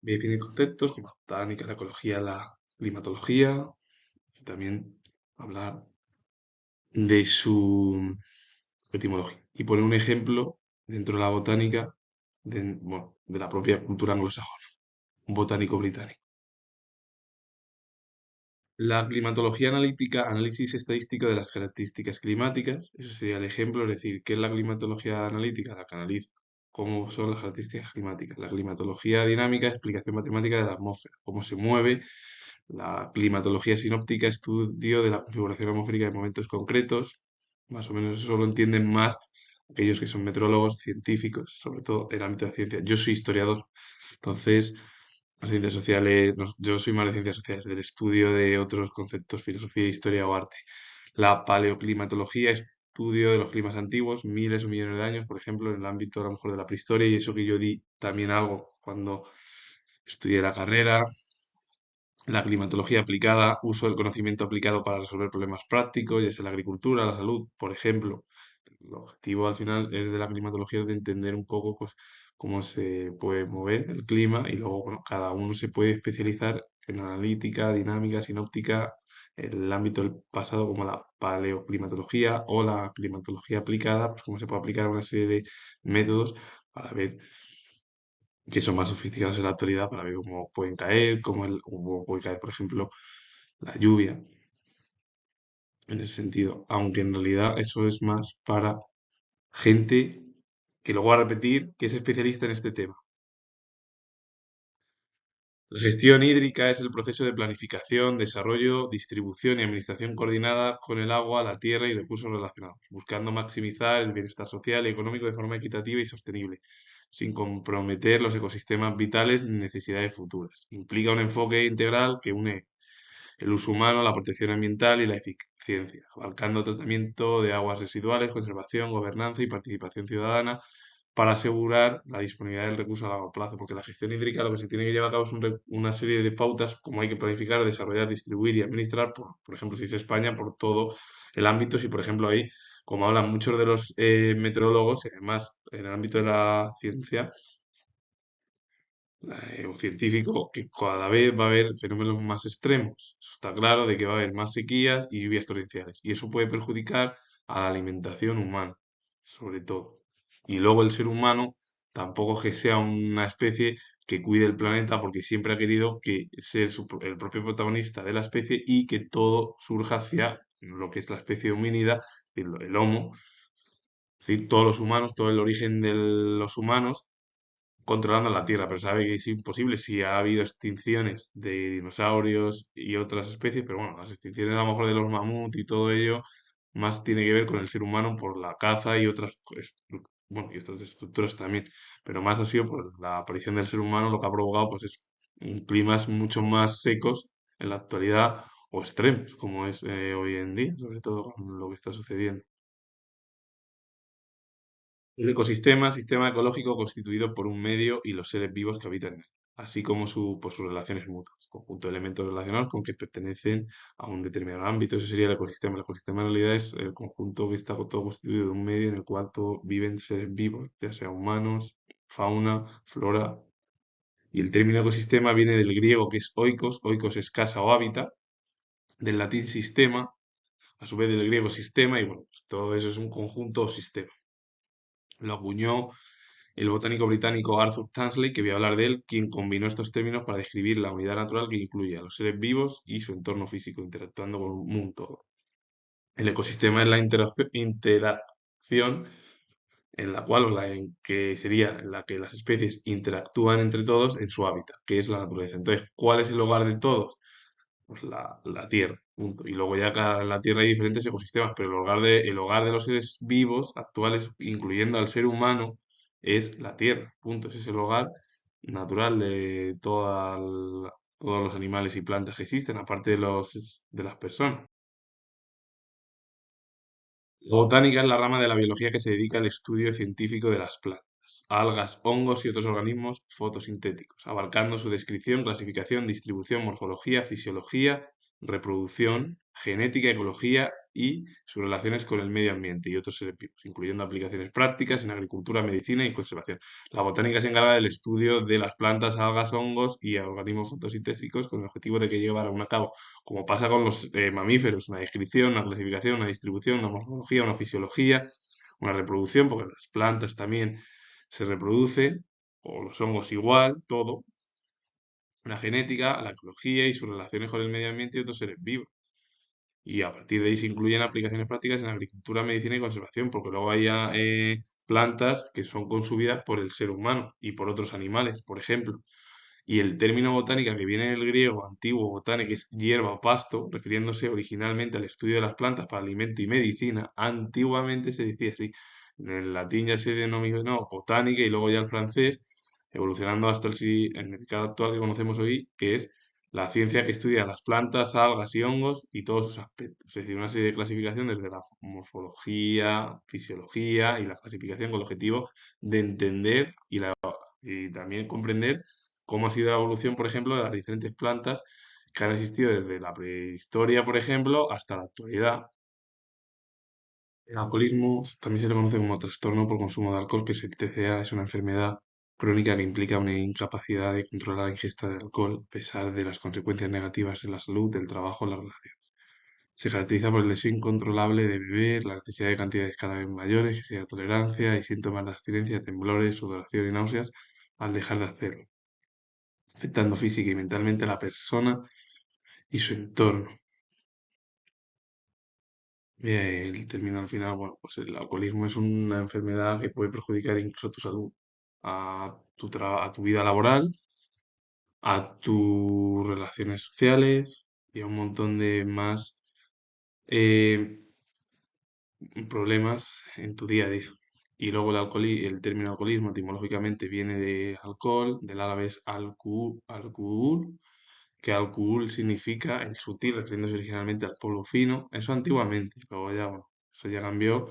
Voy a definir conceptos como la botánica, la ecología, la climatología, y también hablar de su etimología. Y poner un ejemplo dentro de la botánica bueno, de la propia cultura anglosajona, un botánico británico. La climatología analítica, análisis estadístico de las características climáticas, eso sería el ejemplo, es decir, ¿qué es la climatología analítica? La que analiza cómo son las características climáticas. La climatología dinámica, explicación matemática de la atmósfera, cómo se mueve. La climatología sinóptica, estudio de la configuración atmosférica en momentos concretos. Más o menos eso lo entienden más aquellos que son meteorólogos, científicos, sobre todo en el ámbito de la ciencia. Yo soy historiador, entonces las ciencias sociales, yo soy más de ciencias sociales, del estudio de otros conceptos, filosofía, historia o arte. La paleoclimatología, estudio de los climas antiguos, miles o millones de años, por ejemplo, en el ámbito a lo mejor de la prehistoria, y eso que yo di también algo cuando estudié la carrera. La climatología aplicada, uso del conocimiento aplicado para resolver problemas prácticos, ya sea la agricultura, la salud, por ejemplo. El objetivo al final es de la climatología de entender un poco pues, cómo se puede mover el clima y luego bueno, cada uno se puede especializar en analítica, dinámica, sinóptica, en el ámbito del pasado como la paleoclimatología o la climatología aplicada, pues cómo se puede aplicar una serie de métodos para ver que son más sofisticados en la actualidad para ver cómo pueden caer, cómo puede caer, por ejemplo, la lluvia en ese sentido. Aunque en realidad eso es más para gente que luego va a repetir que es especialista en este tema. La gestión hídrica es el proceso de planificación, desarrollo, distribución y administración coordinada con el agua, la tierra y recursos relacionados, buscando maximizar el bienestar social y económico de forma equitativa y sostenible, sin comprometer los ecosistemas vitales ni necesidades futuras. Implica un enfoque integral que une el uso humano, la protección ambiental y la eficiencia, abarcando tratamiento de aguas residuales, conservación, gobernanza y participación ciudadana para asegurar la disponibilidad del recurso a largo plazo, porque la gestión hídrica lo que se tiene que llevar a cabo es una serie de pautas, como hay que planificar, desarrollar, distribuir y administrar, por ejemplo, si es España, por todo el ámbito, si por ejemplo ahí, como hablan muchos de los meteorólogos, y además en el ámbito de la ciencia, o científico, que cada vez va a haber fenómenos más extremos. Eso está claro de que va a haber más sequías y lluvias torrenciales. Y eso puede perjudicar a la alimentación humana, sobre todo. Y luego el ser humano tampoco es que sea una especie que cuide el planeta porque siempre ha querido que ser el propio protagonista de la especie y que todo surja hacia lo que es la especie homínida, el Homo, es decir, todos los humanos, todo el origen de los humanos controlando la Tierra, pero sabe que es imposible si ha habido extinciones de dinosaurios y otras especies, pero bueno, las extinciones a lo mejor de los mamut y todo ello más tiene que ver con el ser humano por la caza y otras, bueno, y otras estructuras también, pero más ha sido por la aparición del ser humano lo que ha provocado pues es climas mucho más secos en la actualidad o extremos, como es hoy en día, sobre todo con lo que está sucediendo. Un ecosistema, sistema ecológico constituido por un medio y los seres vivos que habitan en él, así como por sus relaciones mutuas, conjunto de elementos relacionados con que pertenecen a un determinado ámbito. Eso sería el ecosistema. El ecosistema en realidad es el conjunto que está todo constituido de un medio en el cual viven seres vivos, ya sea humanos, fauna, flora. Y el término ecosistema viene del griego que es oikos, oikos es casa o hábitat, del latín sistema, a su vez del griego sistema, y bueno, pues todo eso es un conjunto o sistema. Lo acuñó el botánico británico Arthur Tansley, que voy a hablar de él, quien combinó estos términos para describir la unidad natural que incluye a los seres vivos y su entorno físico, interactuando con un todo. El ecosistema es la interacción en la cual, o la en que sería en la que las especies interactúan entre todos en su hábitat, que es la naturaleza. Entonces, ¿cuál es el hogar de todos? Pues la Tierra, punto. Y luego ya en la Tierra hay diferentes ecosistemas, pero el hogar de los seres vivos actuales, incluyendo al ser humano, es la Tierra, punto. Ese es el hogar natural de todos los animales y plantas que existen, aparte de las personas. La botánica es la rama de la biología que se dedica al estudio científico de las plantas, algas, hongos y otros organismos fotosintéticos, abarcando su descripción, clasificación, distribución, morfología, fisiología, reproducción, genética, ecología y sus relaciones con el medio ambiente y otros seres vivos, incluyendo aplicaciones prácticas en agricultura, medicina y conservación. La botánica se encarga del estudio de las plantas, algas, hongos y organismos fotosintésicos con el objetivo de que llevaran a cabo, como pasa con los mamíferos, una descripción, una clasificación, una distribución, una morfología, una fisiología, una reproducción, porque las plantas también se reproducen, o los hongos igual, todo, la genética, la ecología y sus relaciones con el medio ambiente y otros seres vivos. Y a partir de ahí se incluyen aplicaciones prácticas en agricultura, medicina y conservación, porque luego hay plantas que son consumidas por el ser humano y por otros animales, por ejemplo. Y el término botánica que viene del griego antiguo botánica, que es hierba o pasto, refiriéndose originalmente al estudio de las plantas para alimento y medicina, antiguamente se decía así. En el latín ya se denominó botánica y luego ya el francés, evolucionando hasta el significado actual que conocemos hoy, que es la ciencia que estudia las plantas, algas y hongos y todos sus aspectos. Es decir, una serie de clasificaciones de la morfología, fisiología y la clasificación con el objetivo de entender y también comprender cómo ha sido la evolución, por ejemplo, de las diferentes plantas que han existido desde la prehistoria, por ejemplo, hasta la actualidad. El alcoholismo también se le conoce como trastorno por consumo de alcohol, que es el TCA, es una enfermedad crónica que implica una incapacidad de controlar la ingesta de alcohol, a pesar de las consecuencias negativas en la salud, el trabajo o la relación. Se caracteriza por el deseo incontrolable de beber, la necesidad de cantidades cada vez mayores, que sea tolerancia y síntomas de abstinencia, temblores, sudoración y náuseas al dejar de hacerlo, afectando física y mentalmente a la persona y su entorno. El término al final, bueno, pues el alcoholismo es una enfermedad que puede perjudicar incluso tu salud, a tu vida laboral, a tus relaciones sociales y a un montón de más eh, problemas en tu día a día. Y luego el término alcoholismo etimológicamente viene de alcohol, del árabe es alcohol, que alcohol significa el sutil, refiriéndose originalmente al polvo fino, eso antiguamente, luego ya, bueno, eso ya cambió,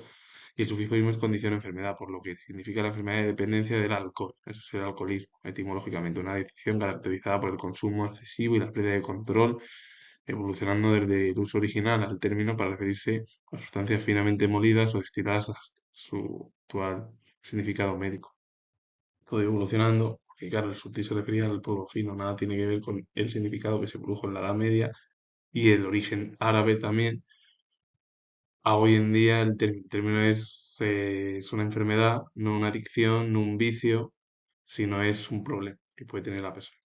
y el sufijo mismo es condición o enfermedad, por lo que significa la enfermedad de dependencia del alcohol, eso es el alcoholismo, etimológicamente, una adicción caracterizada por el consumo excesivo y la pérdida de control, evolucionando desde el uso original al término para referirse a sustancias finamente molidas o destiladas hasta su actual significado médico. Todo evolucionando, porque claro, el sutil se refería al polvo fino, nada tiene que ver con el significado que se produjo en la Edad Media y el origen árabe también. A hoy en día el término es una enfermedad, no una adicción, no un vicio, sino es un problema que puede tener la persona.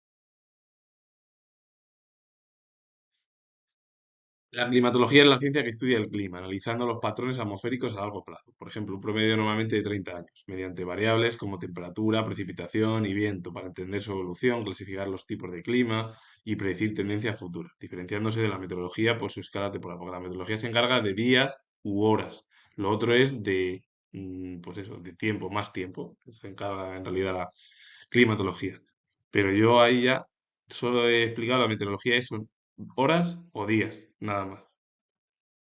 La climatología es la ciencia que estudia el clima, analizando los patrones atmosféricos a largo plazo. Por ejemplo, un promedio normalmente de 30 años, mediante variables como temperatura, precipitación y viento, para entender su evolución, clasificar los tipos de clima y predecir tendencias futuras, diferenciándose de la meteorología por su escala temporal, porque la meteorología se encarga de días u horas. Lo otro es de, pues eso, de tiempo, más tiempo. Se encarga en realidad la climatología. Pero yo ahí ya solo he explicado la meteorología, eso horas o días, nada más.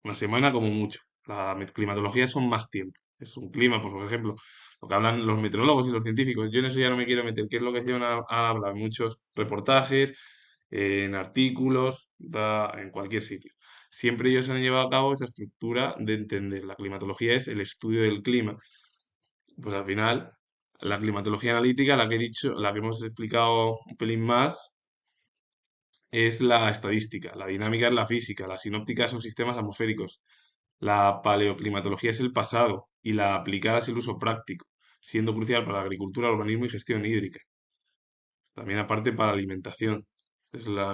Una semana como mucho. La climatología son más tiempo. Es un clima, pues, por ejemplo, lo que hablan los meteorólogos y los científicos. Yo en eso ya no me quiero meter, que es lo que se habla en muchos reportajes, en artículos, en cualquier sitio. Siempre ellos han llevado a cabo esa estructura de entender. La climatología es el estudio del clima. Pues al final, la climatología analítica, la que he dicho, la que hemos explicado un pelín más, es la estadística, la dinámica es la física, la sinóptica son sistemas atmosféricos, la paleoclimatología es el pasado y la aplicada es el uso práctico, siendo crucial para la agricultura, urbanismo y gestión hídrica. También aparte para la alimentación,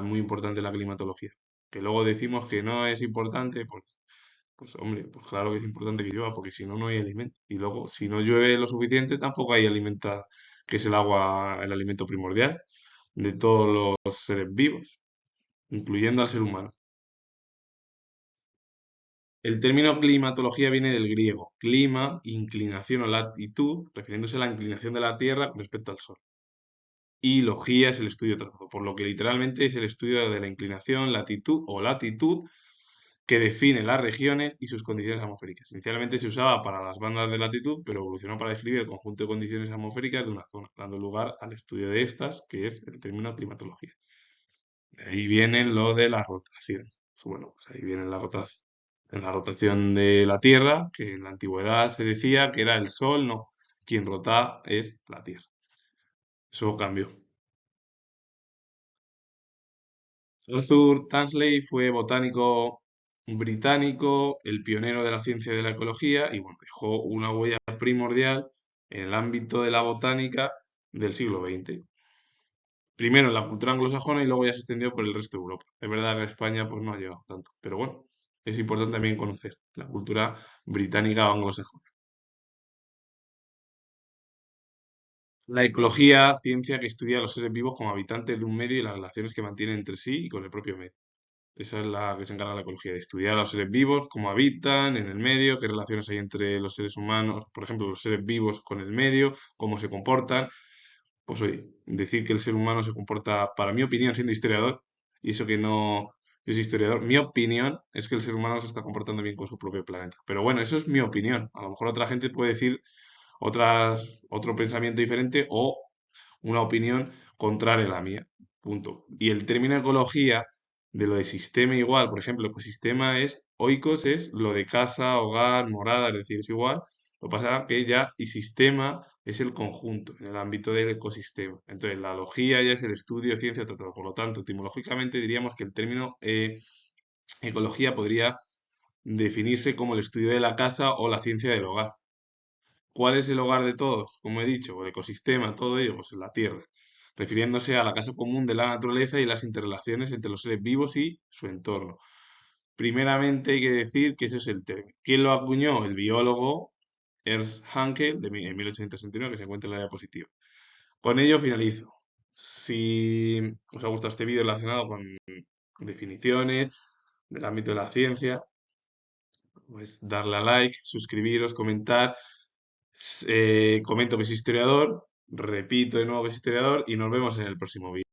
muy importante la climatología. Que luego decimos que no es importante, pues hombre, pues claro que es importante que llueva, porque si no, no hay alimento. Y luego, si no llueve lo suficiente, tampoco hay alimento, que es el agua, el alimento primordial de todos los seres vivos, incluyendo al ser humano. El término climatología viene del griego, clima, inclinación o latitud, refiriéndose a la inclinación de la Tierra con respecto al Sol. Y logía es el estudio trópico, por lo que literalmente es el estudio de la inclinación, latitud o latitud que define las regiones y sus condiciones atmosféricas. Inicialmente se usaba para las bandas de latitud, pero evolucionó para describir el conjunto de condiciones atmosféricas de una zona, dando lugar al estudio de estas, que es el término climatología. De ahí viene lo de la rotación. Bueno, pues ahí viene la rotación. en la rotación de la Tierra, que en la antigüedad se decía que era el Sol, no, quien rota es la Tierra. Eso cambió. Arthur Tansley fue botánico británico, el pionero de la ciencia de la ecología y bueno, dejó una huella primordial en el ámbito de la botánica del siglo XX. Primero en la cultura anglosajona y luego ya se extendió por el resto de Europa. Es verdad que España pues no ha llegado tanto, pero bueno, es importante también conocer la cultura británica o anglosajona. La ecología, ciencia que estudia a los seres vivos como habitantes de un medio y las relaciones que mantienen entre sí y con el propio medio. Esa es la que se encarga la ecología, de estudiar a los seres vivos, cómo habitan en el medio, qué relaciones hay entre los seres humanos, por ejemplo, los seres vivos con el medio, cómo se comportan. Pues oye, decir que el ser humano se comporta, para mi opinión, siendo historiador, y eso que no yo soy historiador, mi opinión es que el ser humano se está comportando bien con su propio planeta. Pero bueno, eso es mi opinión. A lo mejor otra gente puede decir otro pensamiento diferente o una opinión contraria a la mía. Punto. Y el término ecología, de lo de sistema igual, por ejemplo, ecosistema es, oikos es lo de casa, hogar, morada, es decir, es igual. Lo que pasa es que ya, y sistema es el conjunto, en el ámbito del ecosistema. Entonces, la logía ya es el estudio, ciencia, tratado. Por lo tanto, etimológicamente diríamos que el término ecología podría definirse como el estudio de la casa o la ciencia del hogar. ¿Cuál es el hogar de todos? Como he dicho, el ecosistema, todo ello, pues la Tierra, refiriéndose a la casa común de la naturaleza y las interrelaciones entre los seres vivos y su entorno. Primeramente hay que decir que ese es el término. ¿Quién lo acuñó? El biólogo Ernst Haeckel en 1869, que se encuentra en la diapositiva. Con ello finalizo. Si os ha gustado este vídeo relacionado con definiciones del ámbito de la ciencia, pues darle a like, suscribiros, comentar. Comento que soy historiador, repito de nuevo que soy historiador y nos vemos en el próximo vídeo.